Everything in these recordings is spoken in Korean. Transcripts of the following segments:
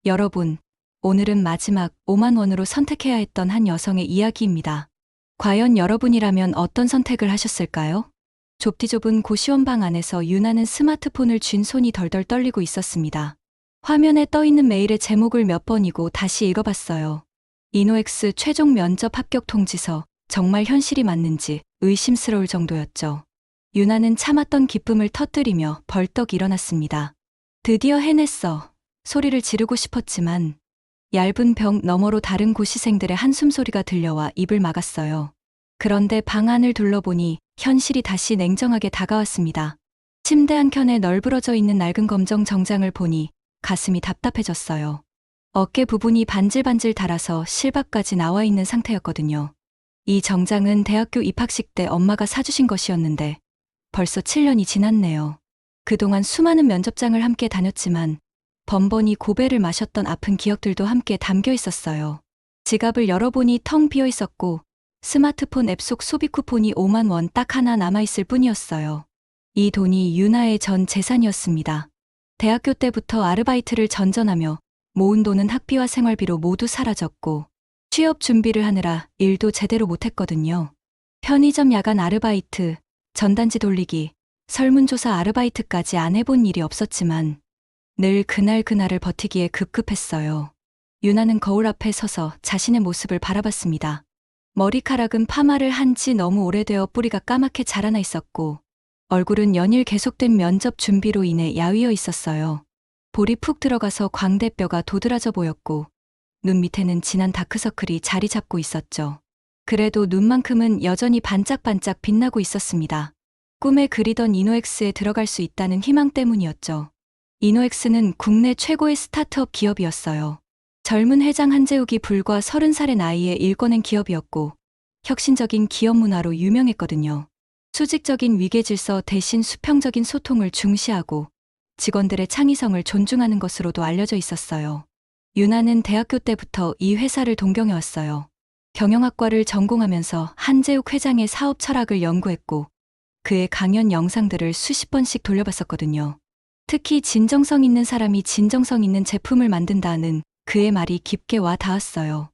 여러분, 오늘은 마지막 5만 원으로 선택해야 했던 한 여성의 이야기입니다. 과연 여러분이라면 어떤 선택을 하셨을까요? 좁디 좁은 고시원 방 안에서 유나는 스마트폰을 쥔 손이 덜덜 떨리고 있었습니다. 화면에 떠있는 메일의 제목을 몇 번이고 다시 읽어봤어요. 이노엑스 최종 면접 합격 통지서, 정말 현실이 맞는지 의심스러울 정도였죠. 유나는 참았던 기쁨을 터뜨리며 벌떡 일어났습니다. 드디어 해냈어. 소리를 지르고 싶었지만 얇은 벽 너머로 다른 고시생들의 한숨 소리가 들려와 입을 막았어요. 그런데 방 안을 둘러보니 현실이 다시 냉정하게 다가왔습니다. 침대 한켠에 널브러져 있는 낡은 검정 정장을 보니 가슴이 답답해졌어요. 어깨 부분이 반질반질 닳아서 실밥까지 나와 있는 상태였거든요. 이 정장은 대학교 입학식 때 엄마가 사주신 것이었는데 벌써 7년이 지났네요. 그동안 수많은 면접장을 함께 다녔지만 번번이 고배를 마셨던 아픈 기억들도 함께 담겨 있었어요. 지갑을 열어보니 텅 비어 있었고 스마트폰 앱 속 소비 쿠폰이 5만 원 딱 하나 남아있을 뿐이었어요. 이 돈이 유나의 전 재산이었습니다. 대학교 때부터 아르바이트를 전전하며 모은 돈은 학비와 생활비로 모두 사라졌고 취업 준비를 하느라 일도 제대로 못했거든요. 편의점 야간 아르바이트, 전단지 돌리기, 설문조사 아르바이트까지 안 해본 일이 없었지만 늘 그날을 버티기에 급급했어요. 유나는 거울 앞에 서서 자신의 모습을 바라봤습니다. 머리카락은 파마를 한 지 너무 오래되어 뿌리가 까맣게 자라나 있었고 얼굴은 연일 계속된 면접 준비로 인해 야위어 있었어요. 볼이 푹 들어가서 광대뼈가 도드라져 보였고 눈 밑에는 진한 다크서클이 자리 잡고 있었죠. 그래도 눈만큼은 여전히 반짝반짝 빛나고 있었습니다. 꿈에 그리던 이노엑스에 들어갈 수 있다는 희망 때문이었죠. 이노엑스는 국내 최고의 스타트업 기업이었어요. 젊은 회장 한재욱이 불과 30살의 나이에 일궈낸 기업이었고 혁신적인 기업 문화로 유명했거든요. 수직적인 위계질서 대신 수평적인 소통을 중시하고 직원들의 창의성을 존중하는 것으로도 알려져 있었어요. 유나는 대학교 때부터 이 회사를 동경해왔어요. 경영학과를 전공하면서 한재욱 회장의 사업 철학을 연구했고 그의 강연 영상들을 수십 번씩 돌려봤었거든요. 특히 진정성 있는 사람이 진정성 있는 제품을 만든다는 그의 말이 깊게 와 닿았어요.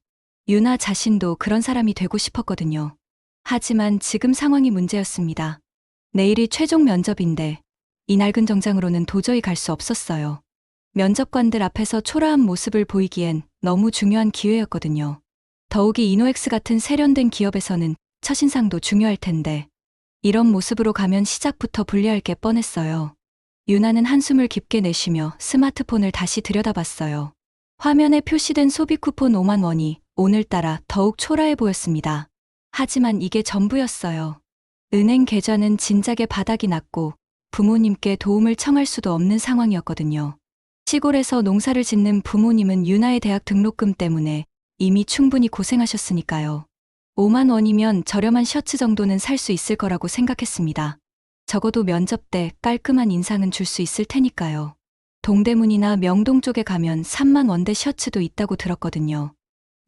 유나 자신도 그런 사람이 되고 싶었거든요. 하지만 지금 상황이 문제였습니다. 내일이 최종 면접인데 이 낡은 정장으로는 도저히 갈 수 없었어요. 면접관들 앞에서 초라한 모습을 보이기엔 너무 중요한 기회였거든요. 더욱이 이노엑스 같은 세련된 기업에서는 첫인상도 중요할 텐데 이런 모습으로 가면 시작부터 불리할 게 뻔했어요. 유나는 한숨을 깊게 내쉬며 스마트폰을 다시 들여다봤어요. 화면에 표시된 소비 쿠폰 5만 원이 오늘따라 더욱 초라해 보였습니다. 하지만 이게 전부였어요. 은행 계좌는 진작에 바닥이 났고 부모님께 도움을 청할 수도 없는 상황이었거든요. 시골에서 농사를 짓는 부모님은 유나의 대학 등록금 때문에 이미 충분히 고생하셨으니까요. 5만 원이면 저렴한 셔츠 정도는 살 수 있을 거라고 생각했습니다. 적어도 면접 때 깔끔한 인상은 줄 수 있을 테니까요. 동대문이나 명동 쪽에 가면 3만 원대 셔츠도 있다고 들었거든요.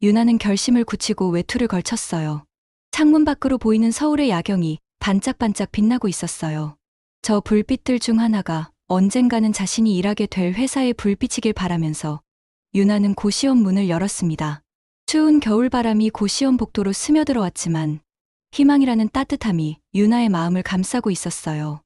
유나는 결심을 굳히고 외투를 걸쳤어요. 창문 밖으로 보이는 서울의 야경이 반짝반짝 빛나고 있었어요. 저 불빛들 중 하나가 언젠가는 자신이 일하게 될 회사의 불빛이길 바라면서 유나는 고시원 문을 열었습니다. 추운 겨울바람이 고시원 복도로 스며들어왔지만 희망이라는 따뜻함이 유나의 마음을 감싸고 있었어요.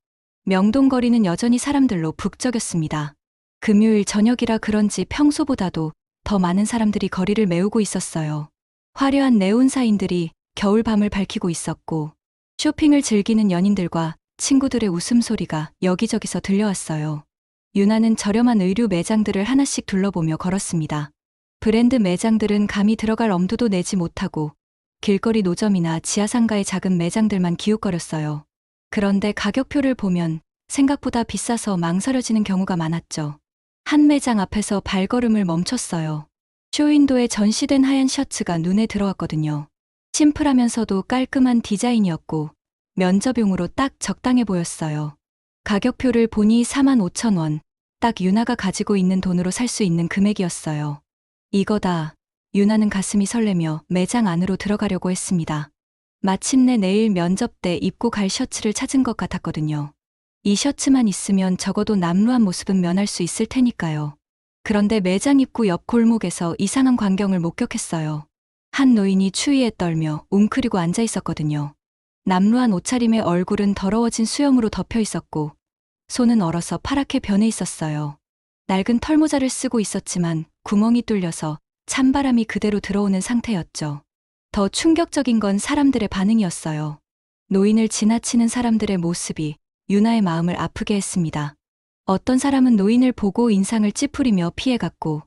명동 거리는 여전히 사람들로 북적였습니다. 금요일 저녁이라 그런지 평소보다도 더 많은 사람들이 거리를 메우고 있었어요. 화려한 네온 사인들이 겨울밤을 밝히고 있었고 쇼핑을 즐기는 연인들과 친구들의 웃음소리가 여기저기서 들려왔어요. 유나는 저렴한 의류 매장들을 하나씩 둘러보며 걸었습니다. 브랜드 매장들은 감히 들어갈 엄두도 내지 못하고 길거리 노점이나 지하상가의 작은 매장들만 기웃거렸어요. 그런데 가격표를 보면 생각보다 비싸서 망설여지는 경우가 많았죠. 한 매장 앞에서 발걸음을 멈췄어요. 쇼윈도에 전시된 하얀 셔츠가 눈에 들어왔거든요. 심플하면서도 깔끔한 디자인이었고 면접용으로 딱 적당해 보였어요. 가격표를 보니 45,000원, 딱 유나가 가지고 있는 돈으로 살 수 있는 금액이었어요. 이거다. 유나는 가슴이 설레며 매장 안으로 들어가려고 했습니다. 마침내 내일 면접 때 입고 갈 셔츠를 찾은 것 같았거든요. 이 셔츠만 있으면 적어도 남루한 모습은 면할 수 있을 테니까요. 그런데 매장 입구 옆 골목에서 이상한 광경을 목격했어요. 한 노인이 추위에 떨며 웅크리고 앉아 있었거든요. 남루한 옷차림에 얼굴은 더러워진 수염으로 덮여 있었고 손은 얼어서 파랗게 변해 있었어요. 낡은 털모자를 쓰고 있었지만 구멍이 뚫려서 찬바람이 그대로 들어오는 상태였죠. 더 충격적인 건 사람들의 반응이었어요. 노인을 지나치는 사람들의 모습이 유나의 마음을 아프게 했습니다. 어떤 사람은 노인을 보고 인상을 찌푸리며 피해갔고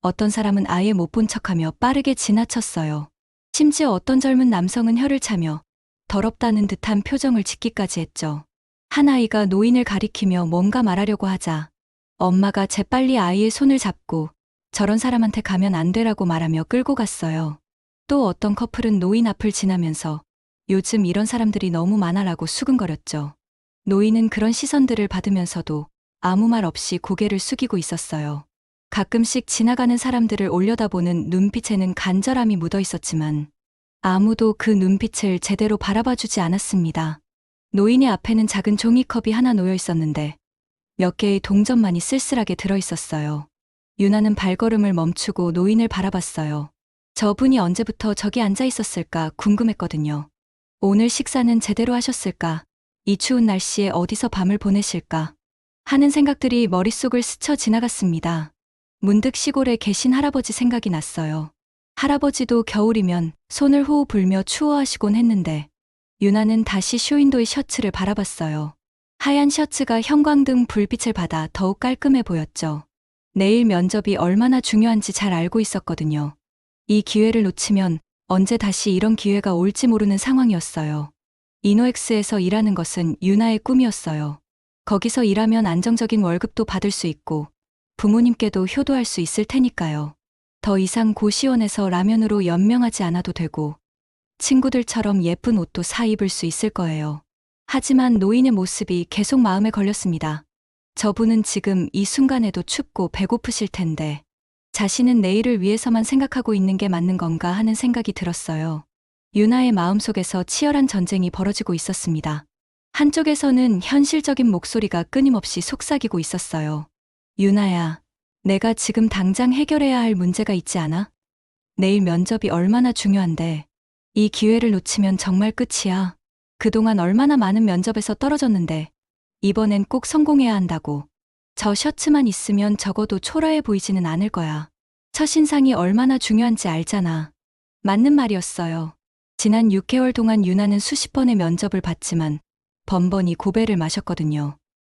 어떤 사람은 아예 못 본 척하며 빠르게 지나쳤어요. 심지어 어떤 젊은 남성은 혀를 차며 더럽다는 듯한 표정을 짓기까지 했죠. 한 아이가 노인을 가리키며 뭔가 말하려고 하자 엄마가 재빨리 아이의 손을 잡고 저런 사람한테 가면 안 되라고 말하며 끌고 갔어요. 또 어떤 커플은 노인 앞을 지나면서 요즘 이런 사람들이 너무 많아라고 수근거렸죠. 노인은 그런 시선들을 받으면서도 아무 말 없이 고개를 숙이고 있었어요. 가끔씩 지나가는 사람들을 올려다보는 눈빛에는 간절함이 묻어 있었지만 아무도 그 눈빛을 제대로 바라봐주지 않았습니다. 노인의 앞에는 작은 종이컵이 하나 놓여 있었는데 몇 개의 동전만이 쓸쓸하게 들어 있었어요. 유나는 발걸음을 멈추고 노인을 바라봤어요. 저분이 언제부터 저기 앉아 있었을까 궁금했거든요. 오늘 식사는 제대로 하셨을까? 이 추운 날씨에 어디서 밤을 보내실까? 하는 생각들이 머릿속을 스쳐 지나갔습니다. 문득 시골에 계신 할아버지 생각이 났어요. 할아버지도 겨울이면 손을 호호 불며 추워하시곤 했는데 유나는 다시 쇼윈도의 셔츠를 바라봤어요. 하얀 셔츠가 형광등 불빛을 받아 더욱 깔끔해 보였죠. 내일 면접이 얼마나 중요한지 잘 알고 있었거든요. 이 기회를 놓치면 언제 다시 이런 기회가 올지 모르는 상황이었어요. 이노엑스에서 일하는 것은 유나의 꿈이었어요. 거기서 일하면 안정적인 월급도 받을 수 있고 부모님께도 효도할 수 있을 테니까요. 더 이상 고시원에서 라면으로 연명하지 않아도 되고 친구들처럼 예쁜 옷도 사 입을 수 있을 거예요. 하지만 노인의 모습이 계속 마음에 걸렸습니다. 저분은 지금 이 순간에도 춥고 배고프실 텐데 자신은 내일을 위해서만 생각하고 있는 게 맞는 건가 하는 생각이 들었어요. 유나의 마음속에서 치열한 전쟁이 벌어지고 있었습니다. 한쪽에서는 현실적인 목소리가 끊임없이 속삭이고 있었어요. 유나야, 내가 지금 당장 해결해야 할 문제가 있지 않아? 내일 면접이 얼마나 중요한데 이 기회를 놓치면 정말 끝이야. 그동안 얼마나 많은 면접에서 떨어졌는데 이번엔 꼭 성공해야 한다고. 저 셔츠만 있으면 적어도 초라해 보이지는 않을 거야. 첫인상이 얼마나 중요한지 알잖아. 맞는 말이었어요. 지난 6개월 동안 유나는 수십 번의 면접을 봤지만 번번이 고배를 마셨거든요.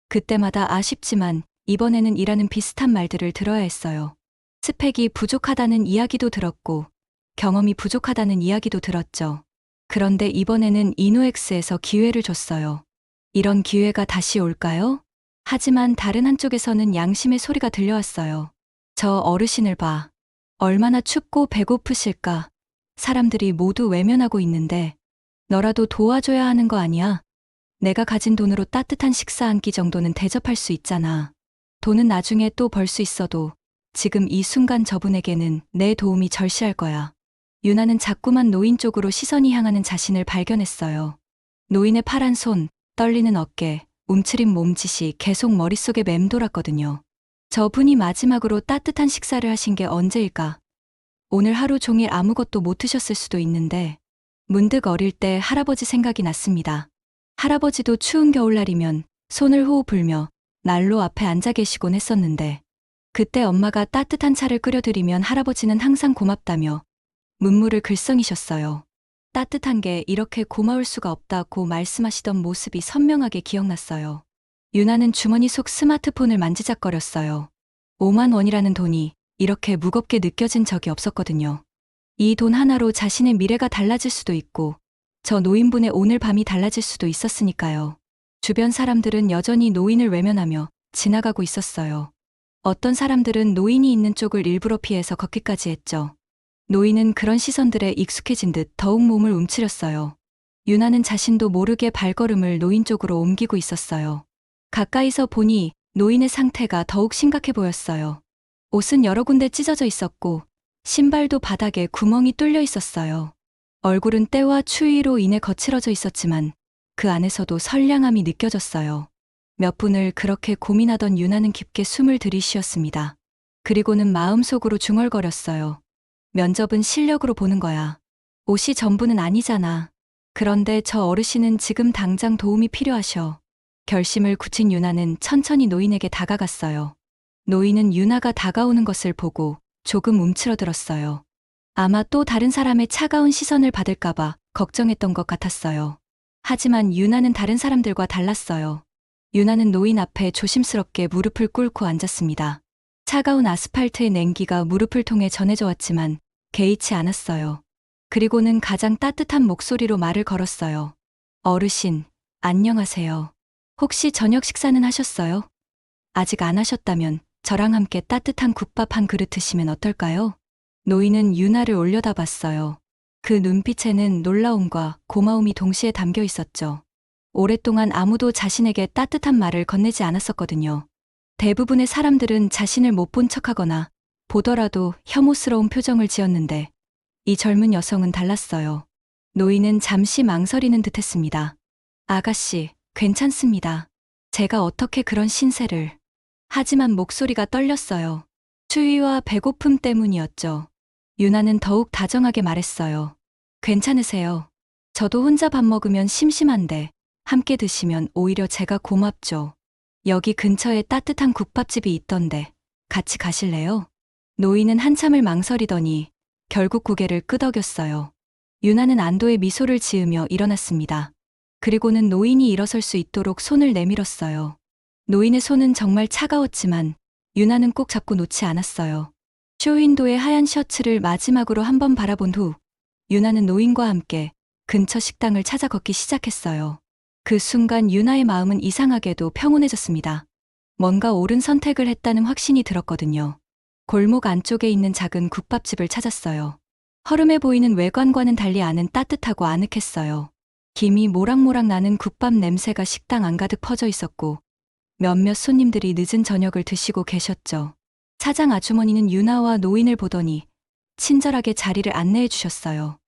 그때마다 아쉽지만 이번에는 이라는 비슷한 말들을 들어야 했어요. 스펙이 부족하다는 이야기도 들었고 경험이 부족하다는 이야기도 들었죠. 그런데 이번에는 이노엑스에서 기회를 줬어요. 이런 기회가 다시 올까요? 하지만 다른 한쪽에서는 양심의 소리가 들려왔어요. 저 어르신을 봐. 얼마나 춥고 배고프실까. 사람들이 모두 외면하고 있는데 너라도 도와줘야 하는 거 아니야? 내가 가진 돈으로 따뜻한 식사 한 끼 정도는 대접할 수 있잖아. 돈은 나중에 또 벌 수 있어도 지금 이 순간 저분에게는 내 도움이 절실할 거야. 유나는 자꾸만 노인 쪽으로 시선이 향하는 자신을 발견했어요. 노인의 파란 손, 떨리는 어깨, 움츠린 몸짓이 계속 머릿속에 맴돌았거든요. 저분이 마지막으로 따뜻한 식사를 하신 게 언제일까? 오늘 하루 종일 아무것도 못 드셨을 수도 있는데 문득 어릴 때 할아버지 생각이 났습니다. 할아버지도 추운 겨울날이면 손을 호호 불며 난로 앞에 앉아 계시곤 했었는데 그때 엄마가 따뜻한 차를 끓여드리면 할아버지는 항상 고맙다며 문물을 글썽이셨어요. 따뜻한 게 이렇게 고마울 수가 없다고 말씀하시던 모습이 선명하게 기억났어요. 유나는 주머니 속 스마트폰을 만지작거렸어요. 5만 원이라는 돈이 이렇게 무겁게 느껴진 적이 없었거든요. 이 돈 하나로 자신의 미래가 달라질 수도 있고 저 노인분의 오늘 밤이 달라질 수도 있었으니까요. 주변 사람들은 여전히 노인을 외면하며 지나가고 있었어요. 어떤 사람들은 노인이 있는 쪽을 일부러 피해서 걷기까지 했죠. 노인은 그런 시선들에 익숙해진 듯 더욱 몸을 움츠렸어요. 유나는 자신도 모르게 발걸음을 노인 쪽으로 옮기고 있었어요. 가까이서 보니 노인의 상태가 더욱 심각해 보였어요. 옷은 여러 군데 찢어져 있었고 신발도 바닥에 구멍이 뚫려 있었어요. 얼굴은 때와 추위로 인해 거칠어져 있었지만 그 안에서도 선량함이 느껴졌어요. 몇 분을 그렇게 고민하던 유나는 깊게 숨을 들이쉬었습니다. 그리고는 마음속으로 중얼거렸어요. 면접은 실력으로 보는 거야. 옷이 전부는 아니잖아. 그런데 저 어르신은 지금 당장 도움이 필요하셔. 결심을 굳힌 유나는 천천히 노인에게 다가갔어요. 노인은 유나가 다가오는 것을 보고 조금 움츠러들었어요. 아마 또 다른 사람의 차가운 시선을 받을까봐 걱정했던 것 같았어요. 하지만 유나는 다른 사람들과 달랐어요. 유나는 노인 앞에 조심스럽게 무릎을 꿇고 앉았습니다. 차가운 아스팔트의 냉기가 무릎을 통해 전해져 왔지만 개의치 않았어요. 그리고는 가장 따뜻한 목소리로 말을 걸었어요. 어르신, 안녕하세요. 혹시 저녁 식사는 하셨어요? 아직 안 하셨다면 저랑 함께 따뜻한 국밥 한 그릇 드시면 어떨까요? 노인은 유나를 올려다봤어요. 그 눈빛에는 놀라움과 고마움이 동시에 담겨 있었죠. 오랫동안 아무도 자신에게 따뜻한 말을 건네지 않았었거든요. 대부분의 사람들은 자신을 못 본 척하거나 보더라도 혐오스러운 표정을 지었는데 이 젊은 여성은 달랐어요. 노인은 잠시 망설이는 듯했습니다. 아가씨, 괜찮습니다. 제가 어떻게 그런 신세를. 하지만 목소리가 떨렸어요. 추위와 배고픔 때문이었죠. 유나는 더욱 다정하게 말했어요. 괜찮으세요. 저도 혼자 밥 먹으면 심심한데 함께 드시면 오히려 제가 고맙죠. 여기 근처에 따뜻한 국밥집이 있던데 같이 가실래요? 노인은 한참을 망설이더니 결국 고개를 끄덕였어요. 유나는 안도의 미소를 지으며 일어났습니다. 그리고는 노인이 일어설 수 있도록 손을 내밀었어요. 노인의 손은 정말 차가웠지만 유나는 꼭 잡고 놓지 않았어요. 쇼윈도의 하얀 셔츠를 마지막으로 한번 바라본 후 유나는 노인과 함께 근처 식당을 찾아 걷기 시작했어요. 그 순간 유나의 마음은 이상하게도 평온해졌습니다. 뭔가 옳은 선택을 했다는 확신이 들었거든요. 골목 안쪽에 있는 작은 국밥집을 찾았어요. 허름해 보이는 외관과는 달리 안은 따뜻하고 아늑했어요. 김이 모락모락 나는 국밥 냄새가 식당 안가득 퍼져 있었고 몇몇 손님들이 늦은 저녁을 드시고 계셨죠. 사장 아주머니는 유나와 노인을 보더니 친절하게 자리를 안내해 주셨어요.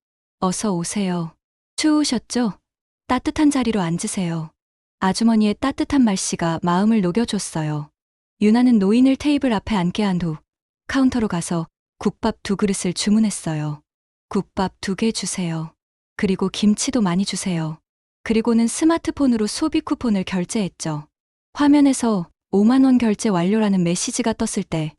어서 오세요. 추우셨죠? 따뜻한 자리로 앉으세요. 아주머니의 따뜻한 말씨가 마음을 녹여줬어요. 유나는 노인을 테이블 앞에 앉게 한 후 카운터로 가서 국밥 2그릇을 주문했어요. 국밥 2개 주세요. 그리고 김치도 많이 주세요. 그리고는 스마트폰으로 소비 쿠폰을 결제했죠. 화면에서 5만 원 결제 완료라는 메시지가 떴을 때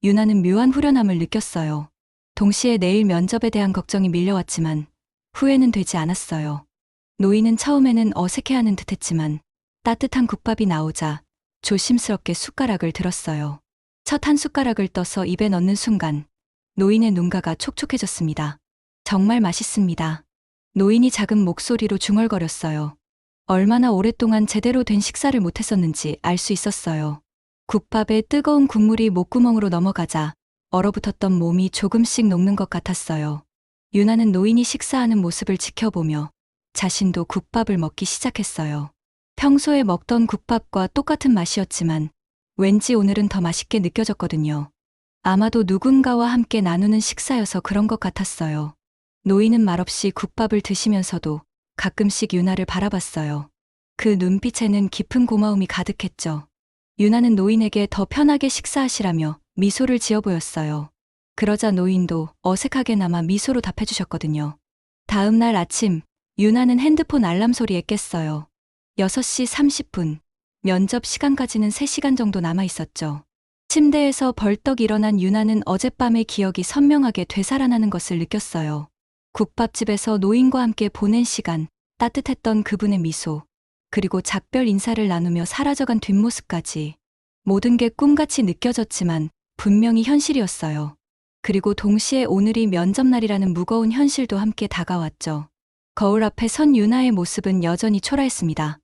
유나는 묘한 후련함을 느꼈어요. 동시에 내일 면접에 대한 걱정이 밀려왔지만 후회는 되지 않았어요. 노인은 처음에는 어색해하는 듯했지만 따뜻한 국밥이 나오자 조심스럽게 숟가락을 들었어요. 첫 한 숟가락을 떠서 입에 넣는 순간 노인의 눈가가 촉촉해졌습니다. 정말 맛있습니다. 노인이 작은 목소리로 중얼거렸어요. 얼마나 오랫동안 제대로 된 식사를 못했었는지 알 수 있었어요. 국밥에 뜨거운 국물이 목구멍으로 넘어가자 얼어붙었던 몸이 조금씩 녹는 것 같았어요. 유나는 노인이 식사하는 모습을 지켜보며 자신도 국밥을 먹기 시작했어요. 평소에 먹던 국밥과 똑같은 맛이었지만 왠지 오늘은 더 맛있게 느껴졌거든요. 아마도 누군가와 함께 나누는 식사여서 그런 것 같았어요. 노인은 말없이 국밥을 드시면서도 가끔씩 유나를 바라봤어요. 그 눈빛에는 깊은 고마움이 가득했죠. 유나는 노인에게 더 편하게 식사하시라며 미소를 지어 보였어요. 그러자 노인도 어색하게나마 미소로 답해주셨거든요. 다음 날 아침, 유나는 핸드폰 알람 소리에 깼어요. 6시 30분, 면접 시간까지는 3시간 정도 남아 있었죠. 침대에서 벌떡 일어난 유나는 어젯밤의 기억이 선명하게 되살아나는 것을 느꼈어요. 국밥집에서 노인과 함께 보낸 시간, 따뜻했던 그분의 미소, 그리고 작별 인사를 나누며 사라져간 뒷모습까지 모든 게 꿈같이 느껴졌지만 분명히 현실이었어요. 그리고 동시에 오늘이 면접날이라는 무거운 현실도 함께 다가왔죠. 거울 앞에 선 유나의 모습은 여전히 초라했습니다.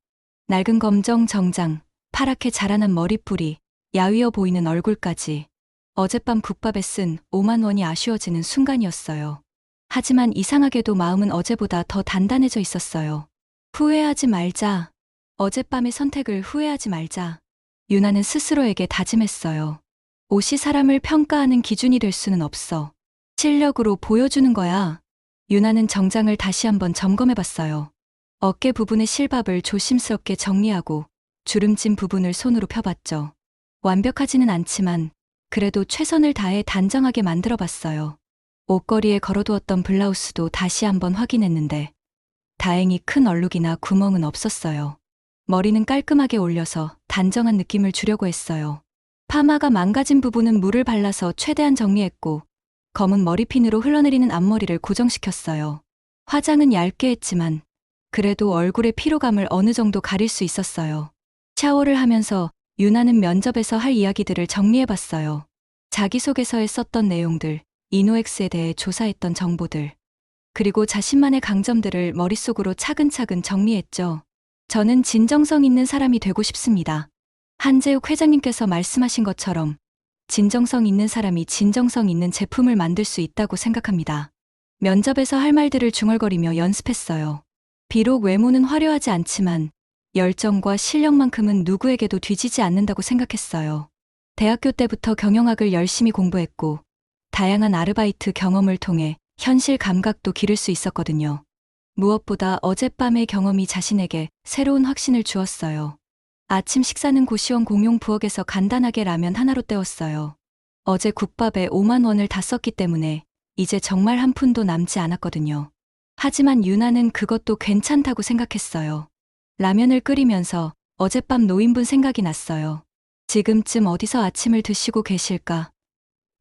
낡은 검정 정장, 파랗게 자라난 머리뿌리, 야위어 보이는 얼굴까지 어젯밤 국밥에 쓴 5만 원이 아쉬워지는 순간이었어요. 하지만 이상하게도 마음은 어제보다 더 단단해져 있었어요. 후회하지 말자. 어젯밤의 선택을 후회하지 말자. 유나는 스스로에게 다짐했어요. 옷이 사람을 평가하는 기준이 될 수는 없어. 실력으로 보여주는 거야. 유나는 정장을 다시 한번 점검해봤어요. 어깨 부분의 실밥을 조심스럽게 정리하고 주름진 부분을 손으로 펴봤죠. 완벽하지는 않지만 그래도 최선을 다해 단정하게 만들어 봤어요. 옷걸이에 걸어두었던 블라우스도 다시 한번 확인했는데 다행히 큰 얼룩이나 구멍은 없었어요. 머리는 깔끔하게 올려서 단정한 느낌을 주려고 했어요. 파마가 망가진 부분은 물을 발라서 최대한 정리했고 검은 머리핀으로 흘러내리는 앞머리를 고정시켰어요. 화장은 얇게 했지만 그래도 얼굴의 피로감을 어느 정도 가릴 수 있었어요. 샤워를 하면서 유나는 면접에서 할 이야기들을 정리해봤어요. 자기소개서에 썼던 내용들, 이노엑스에 대해 조사했던 정보들, 그리고 자신만의 강점들을 머릿속으로 차근차근 정리했죠. 저는 진정성 있는 사람이 되고 싶습니다. 한재욱 회장님께서 말씀하신 것처럼 진정성 있는 사람이 진정성 있는 제품을 만들 수 있다고 생각합니다. 면접에서 할 말들을 중얼거리며 연습했어요. 비록 외모는 화려하지 않지만 열정과 실력만큼은 누구에게도 뒤지지 않는다고 생각했어요. 대학교 때부터 경영학을 열심히 공부했고 다양한 아르바이트 경험을 통해 현실 감각도 기를 수 있었거든요. 무엇보다 어젯밤의 경험이 자신에게 새로운 확신을 주었어요. 아침 식사는 고시원 공용 부엌에서 간단하게 라면 하나로 때웠어요. 어제 국밥에 5만 원을 다 썼기 때문에 이제 정말 한 푼도 남지 않았거든요. 하지만 유나는 그것도 괜찮다고 생각했어요. 라면을 끓이면서 어젯밤 노인분 생각이 났어요. 지금쯤 어디서 아침을 드시고 계실까?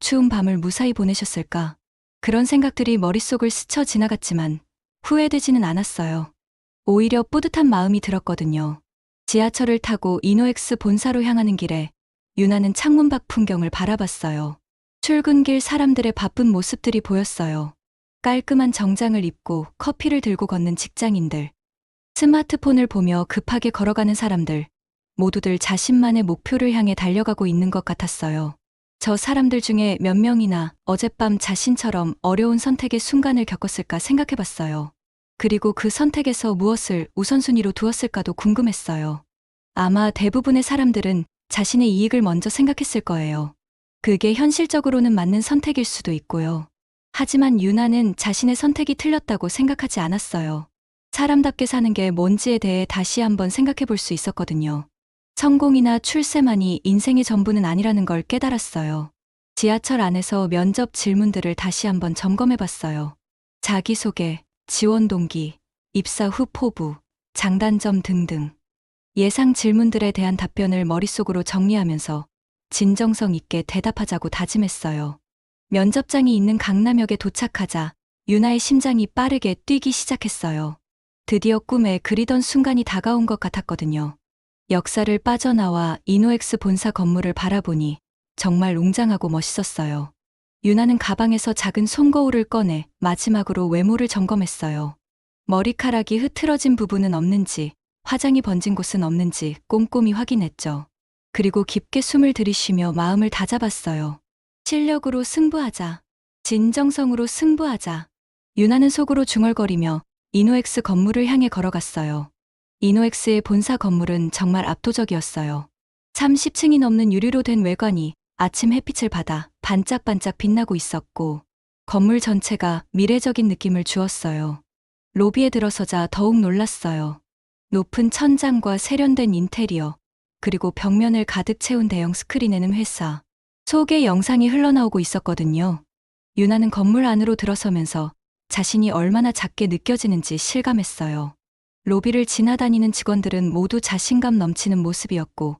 추운 밤을 무사히 보내셨을까? 그런 생각들이 머릿속을 스쳐 지나갔지만 후회되지는 않았어요. 오히려 뿌듯한 마음이 들었거든요. 지하철을 타고 이노엑스 본사로 향하는 길에 유나는 창문 밖 풍경을 바라봤어요. 출근길 사람들의 바쁜 모습들이 보였어요. 깔끔한 정장을 입고 커피를 들고 걷는 직장인들, 스마트폰을 보며 급하게 걸어가는 사람들, 모두들 자신만의 목표를 향해 달려가고 있는 것 같았어요. 저 사람들 중에 몇 명이나 어젯밤 자신처럼 어려운 선택의 순간을 겪었을까 생각해봤어요. 그리고 그 선택에서 무엇을 우선순위로 두었을까도 궁금했어요. 아마 대부분의 사람들은 자신의 이익을 먼저 생각했을 거예요. 그게 현실적으로는 맞는 선택일 수도 있고요. 하지만 유나는 자신의 선택이 틀렸다고 생각하지 않았어요. 사람답게 사는 게 뭔지에 대해 다시 한번 생각해 볼 수 있었거든요. 성공이나 출세만이 인생의 전부는 아니라는 걸 깨달았어요. 지하철 안에서 면접 질문들을 다시 한번 점검해 봤어요. 자기소개, 지원 동기, 입사 후 포부, 장단점 등등. 예상 질문들에 대한 답변을 머릿속으로 정리하면서 진정성 있게 대답하자고 다짐했어요. 면접장이 있는 강남역에 도착하자 유나의 심장이 빠르게 뛰기 시작했어요. 드디어 꿈에 그리던 순간이 다가온 것 같았거든요. 역사를 빠져나와 이노엑스 본사 건물을 바라보니 정말 웅장하고 멋있었어요. 유나는 가방에서 작은 손거울을 꺼내 마지막으로 외모를 점검했어요. 머리카락이 흐트러진 부분은 없는지, 화장이 번진 곳은 없는지 꼼꼼히 확인했죠. 그리고 깊게 숨을 들이쉬며 마음을 다잡았어요. 실력으로 승부하자. 진정성으로 승부하자. 유나는 속으로 중얼거리며 이노엑스 건물을 향해 걸어갔어요. 이노엑스의 본사 건물은 정말 압도적이었어요. 30층이 넘는 유리로 된 외관이 아침 햇빛을 받아 반짝반짝 빛나고 있었고 건물 전체가 미래적인 느낌을 주었어요. 로비에 들어서자 더욱 놀랐어요. 높은 천장과 세련된 인테리어, 그리고 벽면을 가득 채운 대형 스크린에는 회사, 소개 영상이 흘러나오고 있었거든요. 유나는 건물 안으로 들어서면서 자신이 얼마나 작게 느껴지는지 실감했어요. 로비를 지나다니는 직원들은 모두 자신감 넘치는 모습이었고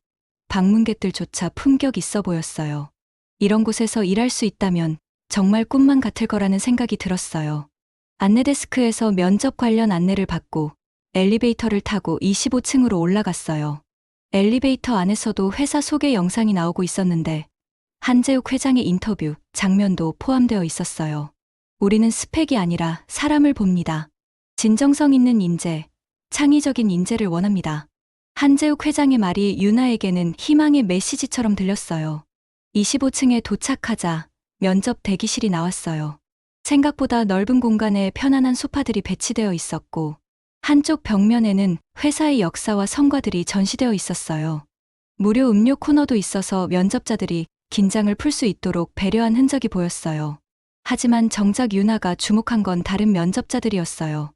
방문객들조차 품격 있어 보였어요. 이런 곳에서 일할 수 있다면 정말 꿈만 같을 거라는 생각이 들었어요. 안내데스크에서 면접 관련 안내를 받고 엘리베이터를 타고 25층으로 올라갔어요. 엘리베이터 안에서도 회사 소개 영상이 나오고 있었는데 한재욱 회장의 인터뷰 장면도 포함되어 있었어요. 우리는 스펙이 아니라 사람을 봅니다. 진정성 있는 인재, 창의적인 인재를 원합니다. 한재욱 회장의 말이 유나에게는 희망의 메시지처럼 들렸어요. 25층에 도착하자 면접 대기실이 나왔어요. 생각보다 넓은 공간에 편안한 소파들이 배치되어 있었고 한쪽 벽면에는 회사의 역사와 성과들이 전시되어 있었어요. 무료 음료 코너도 있어서 면접자들이 긴장을 풀 수 있도록 배려한 흔적이 보였어요. 하지만 정작 유나가 주목한 건 다른 면접자들이었어요.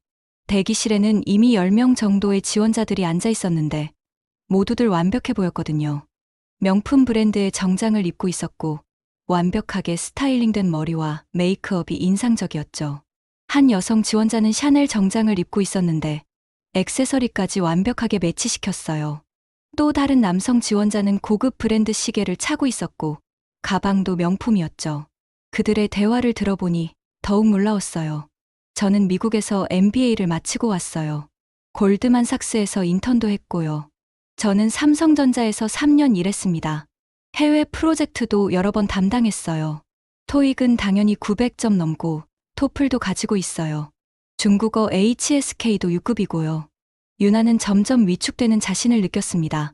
대기실에는 이미 10명 정도의 지원자들이 앉아 있었는데 모두들 완벽해 보였거든요. 명품 브랜드의 정장을 입고 있었고 완벽하게 스타일링된 머리와 메이크업이 인상적이었죠. 한 여성 지원자는 샤넬 정장을 입고 있었는데 액세서리까지 완벽하게 매치시켰어요. 또 다른 남성 지원자는 고급 브랜드 시계를 차고 있었고 가방도 명품이었죠. 그들의 대화를 들어보니 더욱 놀라웠어요. 저는 미국에서 MBA를 마치고 왔어요. 골드만삭스에서 인턴도 했고요. 저는 삼성전자에서 3년 일했습니다. 해외 프로젝트도 여러 번 담당했어요. 토익은 당연히 900점 넘고 토플도 가지고 있어요. 중국어 HSK도 6급이고요. 유나는 점점 위축되는 자신을 느꼈습니다.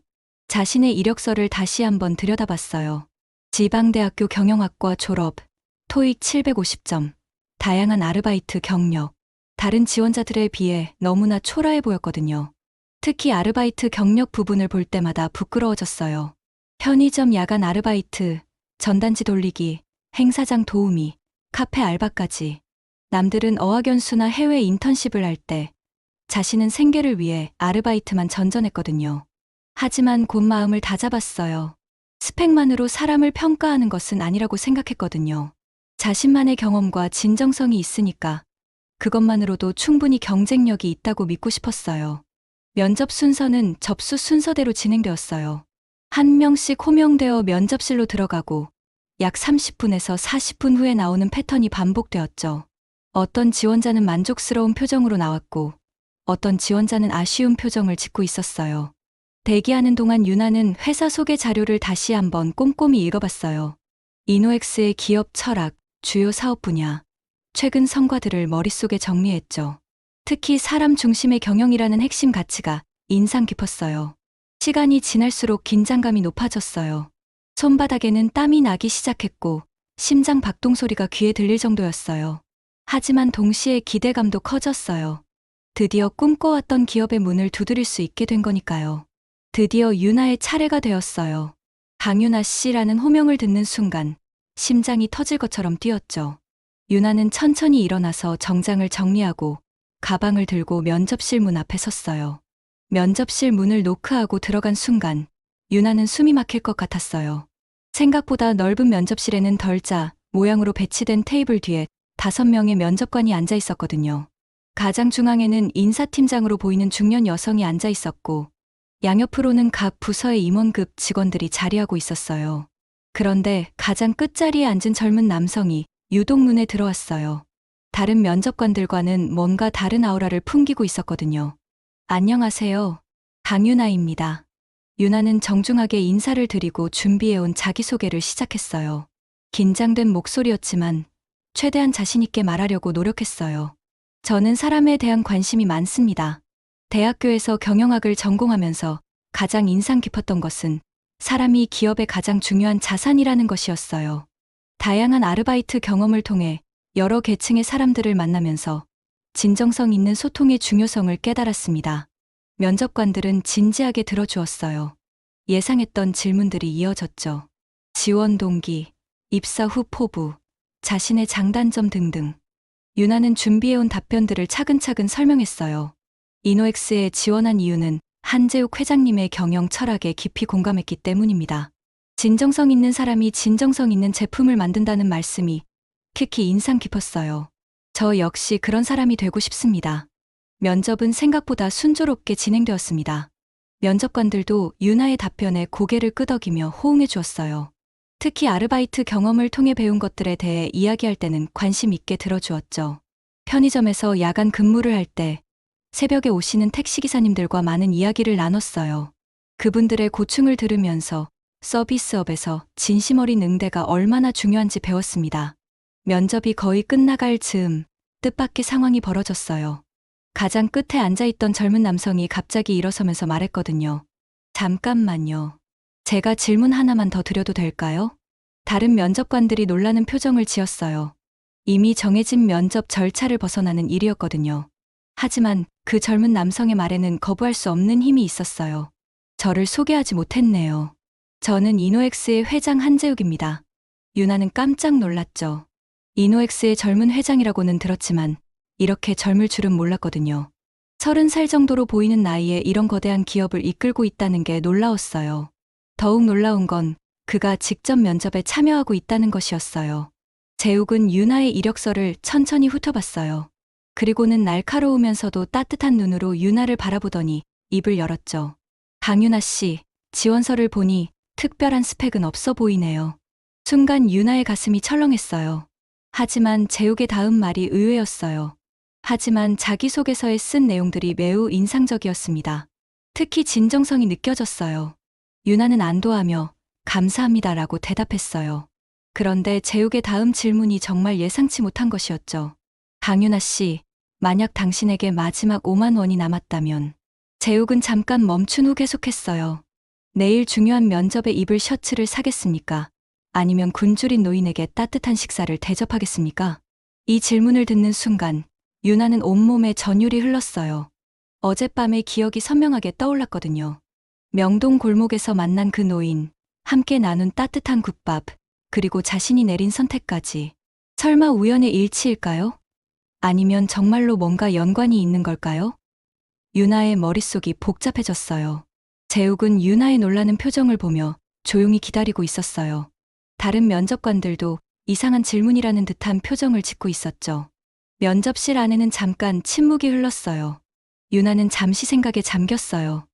자신의 이력서를 다시 한번 들여다봤어요. 지방대학교 경영학과 졸업, 토익 750점, 다양한 아르바이트 경력, 다른 지원자들에 비해 너무나 초라해 보였거든요. 특히 아르바이트 경력 부분을 볼 때마다 부끄러워졌어요. 편의점 야간 아르바이트, 전단지 돌리기, 행사장 도우미, 카페 알바까지. 남들은 어학연수나 해외 인턴십을 할 때 자신은 생계를 위해 아르바이트만 전전했거든요. 하지만 곧 마음을 다잡았어요. 스펙만으로 사람을 평가하는 것은 아니라고 생각했거든요. 자신만의 경험과 진정성이 있으니까 그것만으로도 충분히 경쟁력이 있다고 믿고 싶었어요. 면접 순서는 접수 순서대로 진행되었어요. 한 명씩 호명되어 면접실로 들어가고 약 30분에서 40분 후에 나오는 패턴이 반복되었죠. 어떤 지원자는 만족스러운 표정으로 나왔고 어떤 지원자는 아쉬운 표정을 짓고 있었어요. 대기하는 동안 유나는 회사 소개 자료를 다시 한번 꼼꼼히 읽어봤어요. 이노엑스의 기업 철학, 주요 사업 분야, 최근 성과들을 머릿속에 정리했죠. 특히 사람 중심의 경영이라는 핵심 가치가 인상 깊었어요. 시간이 지날수록 긴장감이 높아졌어요. 손바닥에는 땀이 나기 시작했고 심장 박동 소리가 귀에 들릴 정도였어요. 하지만 동시에 기대감도 커졌어요. 드디어 꿈꿔왔던 기업의 문을 두드릴 수 있게 된 거니까요. 드디어 유나의 차례가 되었어요. 강유나 씨라는 호명을 듣는 순간 심장이 터질 것처럼 뛰었죠. 유나는 천천히 일어나서 정장을 정리하고 가방을 들고 면접실 문 앞에 섰어요. 면접실 문을 노크하고 들어간 순간 유나는 숨이 막힐 것 같았어요. 생각보다 넓은 면접실에는 덜자 모양으로 배치된 테이블 뒤에 5명의 면접관이 앉아 있었거든요. 가장 중앙에는 인사팀장으로 보이는 중년 여성이 앉아 있었고 양옆으로는 각 부서의 임원급 직원들이 자리하고 있었어요. 그런데 가장 끝자리에 앉은 젊은 남성이 유독 눈에 들어왔어요. 다른 면접관들과는 뭔가 다른 아우라를 풍기고 있었거든요. 안녕하세요. 강유나입니다. 유나는 정중하게 인사를 드리고 준비해온 자기소개를 시작했어요. 긴장된 목소리였지만 최대한 자신있게 말하려고 노력했어요. 저는 사람에 대한 관심이 많습니다. 대학교에서 경영학을 전공하면서 가장 인상 깊었던 것은 사람이 기업의 가장 중요한 자산이라는 것이었어요. 다양한 아르바이트 경험을 통해 여러 계층의 사람들을 만나면서 진정성 있는 소통의 중요성을 깨달았습니다. 면접관들은 진지하게 들어주었어요. 예상했던 질문들이 이어졌죠. 지원 동기, 입사 후 포부, 자신의 장단점 등등. 유나는 준비해온 답변들을 차근차근 설명했어요. 이노엑스에 지원한 이유는 한재욱 회장님의 경영 철학에 깊이 공감했기 때문입니다. 진정성 있는 사람이 진정성 있는 제품을 만든다는 말씀이 특히 인상 깊었어요. 저 역시 그런 사람이 되고 싶습니다. 면접은 생각보다 순조롭게 진행되었습니다. 면접관들도 유나의 답변에 고개를 끄덕이며 호응해 주었어요. 특히 아르바이트 경험을 통해 배운 것들에 대해 이야기할 때는 관심 있게 들어주었죠. 편의점에서 야간 근무를 할 때 새벽에 오시는 택시기사님들과 많은 이야기를 나눴어요. 그분들의 고충을 들으면서 서비스업에서 진심 어린 응대가 얼마나 중요한지 배웠습니다. 면접이 거의 끝나갈 즈음 뜻밖의 상황이 벌어졌어요. 가장 끝에 앉아있던 젊은 남성이 갑자기 일어서면서 말했거든요. 잠깐만요. 제가 질문 하나만 더 드려도 될까요? 다른 면접관들이 놀라는 표정을 지었어요. 이미 정해진 면접 절차를 벗어나는 일이었거든요. 하지만 그 젊은 남성의 말에는 거부할 수 없는 힘이 있었어요. 저를 소개하지 못했네요. 저는 이노엑스의 회장 한재욱입니다. 유나는 깜짝 놀랐죠. 이노엑스의 젊은 회장이라고는 들었지만 이렇게 젊을 줄은 몰랐거든요. 30살 정도로 보이는 나이에 이런 거대한 기업을 이끌고 있다는 게 놀라웠어요. 더욱 놀라운 건 그가 직접 면접에 참여하고 있다는 것이었어요. 재욱은 유나의 이력서를 천천히 훑어봤어요. 그리고는 날카로우면서도 따뜻한 눈으로 유나를 바라보더니 입을 열었죠. 강유나 씨, 지원서를 보니 특별한 스펙은 없어 보이네요. 순간 유나의 가슴이 철렁했어요. 하지만 재욱의 다음 말이 의외였어요. 하지만 자기소개서에 쓴 내용들이 매우 인상적이었습니다. 특히 진정성이 느껴졌어요. 유나는 안도하며 감사합니다라고 대답했어요. 그런데 재욱의 다음 질문이 정말 예상치 못한 것이었죠. 강유나 씨, 만약 당신에게 마지막 5만 원이 남았다면. 재욱은 잠깐 멈춘 후 계속했어요. 내일 중요한 면접에 입을 셔츠를 사겠습니까? 아니면 굶주린 노인에게 따뜻한 식사를 대접하겠습니까? 이 질문을 듣는 순간 유나는 온몸에 전율이 흘렀어요. 어젯밤의 기억이 선명하게 떠올랐거든요. 명동 골목에서 만난 그 노인, 함께 나눈 따뜻한 국밥, 그리고 자신이 내린 선택까지. 설마 우연의 일치일까요? 아니면 정말로 뭔가 연관이 있는 걸까요? 유나의 머릿속이 복잡해졌어요. 재욱은 유나의 놀라는 표정을 보며 조용히 기다리고 있었어요. 다른 면접관들도 이상한 질문이라는 듯한 표정을 짓고 있었죠. 면접실 안에는 잠깐 침묵이 흘렀어요. 유나는 잠시 생각에 잠겼어요.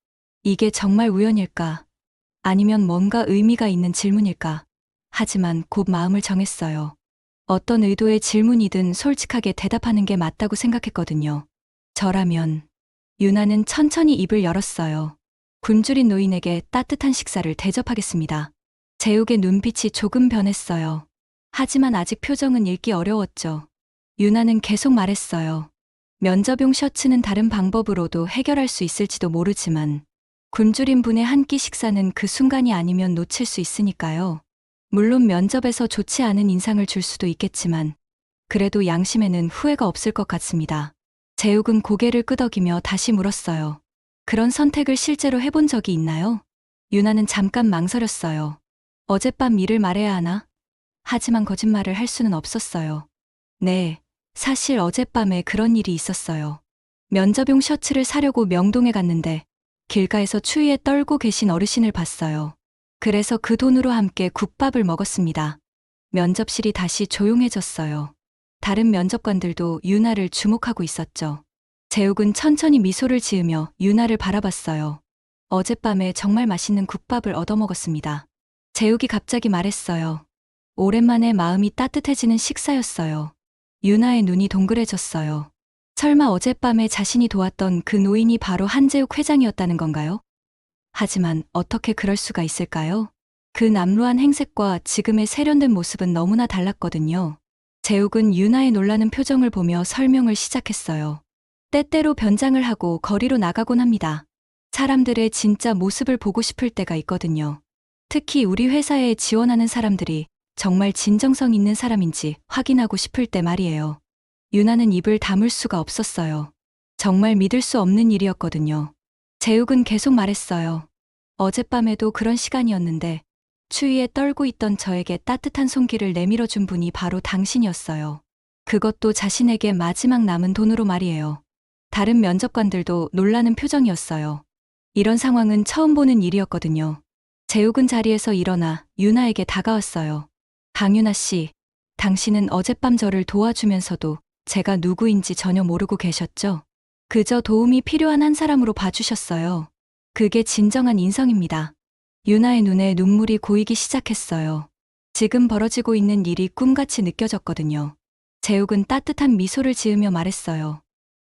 이게 정말 우연일까? 아니면 뭔가 의미가 있는 질문일까? 하지만 곧 마음을 정했어요. 어떤 의도의 질문이든 솔직하게 대답하는 게 맞다고 생각했거든요. 저라면. 유나는 천천히 입을 열었어요. 굶주린 노인에게 따뜻한 식사를 대접하겠습니다. 재욱의 눈빛이 조금 변했어요. 하지만 아직 표정은 읽기 어려웠죠. 유나는 계속 말했어요. 면접용 셔츠는 다른 방법으로도 해결할 수 있을지도 모르지만 굶주린 분의 한 끼 식사는 그 순간이 아니면 놓칠 수 있으니까요. 물론 면접에서 좋지 않은 인상을 줄 수도 있겠지만 그래도 양심에는 후회가 없을 것 같습니다. 재욱은 고개를 끄덕이며 다시 물었어요. 그런 선택을 실제로 해본 적이 있나요? 유나는 잠깐 망설였어요. 어젯밤 일을 말해야 하나? 하지만 거짓말을 할 수는 없었어요. 네, 사실 어젯밤에 그런 일이 있었어요. 면접용 셔츠를 사려고 명동에 갔는데 길가에서 추위에 떨고 계신 어르신을 봤어요. 그래서 그 돈으로 함께 국밥을 먹었습니다. 면접실이 다시 조용해졌어요. 다른 면접관들도 유나를 주목하고 있었죠. 재욱은 천천히 미소를 지으며 유나를 바라봤어요. 어젯밤에 정말 맛있는 국밥을 얻어먹었습니다. 재욱이 갑자기 말했어요. 오랜만에 마음이 따뜻해지는 식사였어요. 유나의 눈이 동그래졌어요. 설마 어젯밤에 자신이 도왔던 그 노인이 바로 한재욱 회장이었다는 건가요? 하지만 어떻게 그럴 수가 있을까요? 그 남루한 행색과 지금의 세련된 모습은 너무나 달랐거든요. 재욱은 유나의 놀라는 표정을 보며 설명을 시작했어요. 때때로 변장을 하고 거리로 나가곤 합니다. 사람들의 진짜 모습을 보고 싶을 때가 있거든요. 특히 우리 회사에 지원하는 사람들이 정말 진정성 있는 사람인지 확인하고 싶을 때 말이에요. 유나는 입을 다물 수가 없었어요. 정말 믿을 수 없는 일이었거든요. 재욱은 계속 말했어요. 어젯밤에도 그런 시간이었는데 추위에 떨고 있던 저에게 따뜻한 손길을 내밀어준 분이 바로 당신이었어요. 그것도 자신에게 마지막 남은 돈으로 말이에요. 다른 면접관들도 놀라는 표정이었어요. 이런 상황은 처음 보는 일이었거든요. 재욱은 자리에서 일어나 유나에게 다가왔어요. 강유나 씨, 당신은 어젯밤 저를 도와주면서도 제가 누구인지 전혀 모르고 계셨죠? 그저 도움이 필요한 한 사람으로 봐주셨어요. 그게 진정한 인성입니다. 유나의 눈에 눈물이 고이기 시작했어요. 지금 벌어지고 있는 일이 꿈같이 느껴졌거든요. 재욱은 따뜻한 미소를 지으며 말했어요.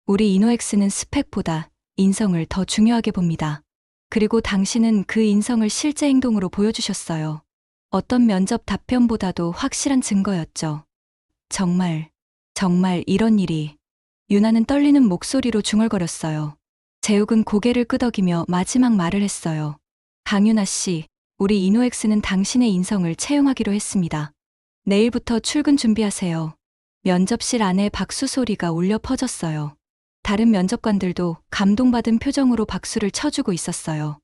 우리 이노엑스는 스펙보다 인성을 더 중요하게 봅니다. 그리고 당신은 그 인성을 실제 행동으로 보여주셨어요. 어떤 면접 답변보다도 확실한 증거였죠. 정말 이런 일이. 유나는 떨리는 목소리로 중얼거렸어요. 재욱은 고개를 끄덕이며 마지막 말을 했어요. 강유나 씨, 우리 이노엑스는 당신의 인성을 채용하기로 했습니다. 내일부터 출근 준비하세요. 면접실 안에 박수 소리가 울려 퍼졌어요. 다른 면접관들도 감동받은 표정으로 박수를 쳐주고 있었어요.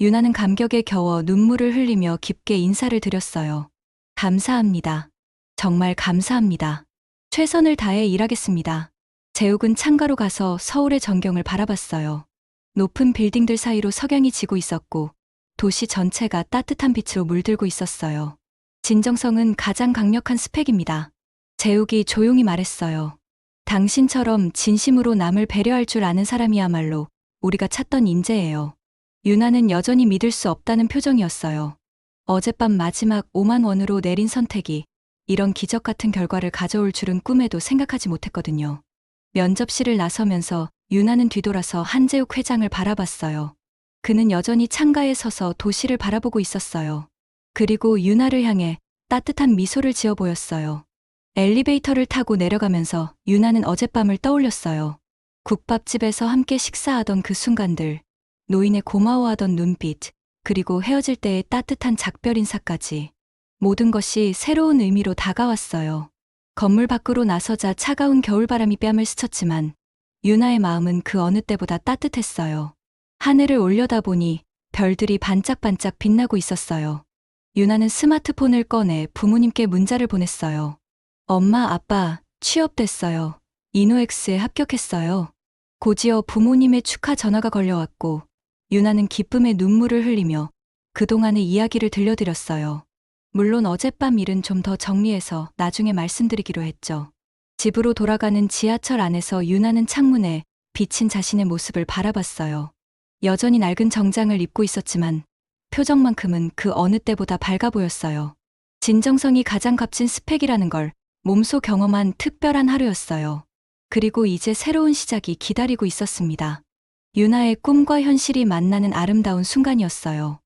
유나는 감격에 겨워 눈물을 흘리며 깊게 인사를 드렸어요. 감사합니다. 정말 감사합니다. 최선을 다해 일하겠습니다. 재욱은 창가로 가서 서울의 전경을 바라봤어요. 높은 빌딩들 사이로 석양이 지고 있었고 도시 전체가 따뜻한 빛으로 물들고 있었어요. 진정성은 가장 강력한 스펙입니다. 재욱이 조용히 말했어요. 당신처럼 진심으로 남을 배려할 줄 아는 사람이야말로 우리가 찾던 인재예요. 유나는 여전히 믿을 수 없다는 표정이었어요. 어젯밤 마지막 5만 원으로 내린 선택이 이런 기적 같은 결과를 가져올 줄은 꿈에도 생각하지 못했거든요. 면접실을 나서면서 유나는 뒤돌아서 한재욱 회장을 바라봤어요. 그는 여전히 창가에 서서 도시를 바라보고 있었어요. 그리고 유나를 향해 따뜻한 미소를 지어 보였어요. 엘리베이터를 타고 내려가면서 유나는 어젯밤을 떠올렸어요. 국밥집에서 함께 식사하던 그 순간들, 노인의 고마워하던 눈빛, 그리고 헤어질 때의 따뜻한 작별 인사까지. 모든 것이 새로운 의미로 다가왔어요. 건물 밖으로 나서자 차가운 겨울바람이 뺨을 스쳤지만 유나의 마음은 그 어느 때보다 따뜻했어요. 하늘을 올려다보니 별들이 반짝반짝 빛나고 있었어요. 유나는 스마트폰을 꺼내 부모님께 문자를 보냈어요. 엄마, 아빠, 취업됐어요. 이노엑스에 합격했어요. 곧이어 부모님의 축하 전화가 걸려왔고 유나는 기쁨의 눈물을 흘리며 그동안의 이야기를 들려드렸어요. 물론 어젯밤 일은 좀 더 정리해서 나중에 말씀드리기로 했죠. 집으로 돌아가는 지하철 안에서 유나는 창문에 비친 자신의 모습을 바라봤어요. 여전히 낡은 정장을 입고 있었지만 표정만큼은 그 어느 때보다 밝아 보였어요. 진정성이 가장 값진 스펙이라는 걸 몸소 경험한 특별한 하루였어요. 그리고 이제 새로운 시작이 기다리고 있었습니다. 유나의 꿈과 현실이 만나는 아름다운 순간이었어요.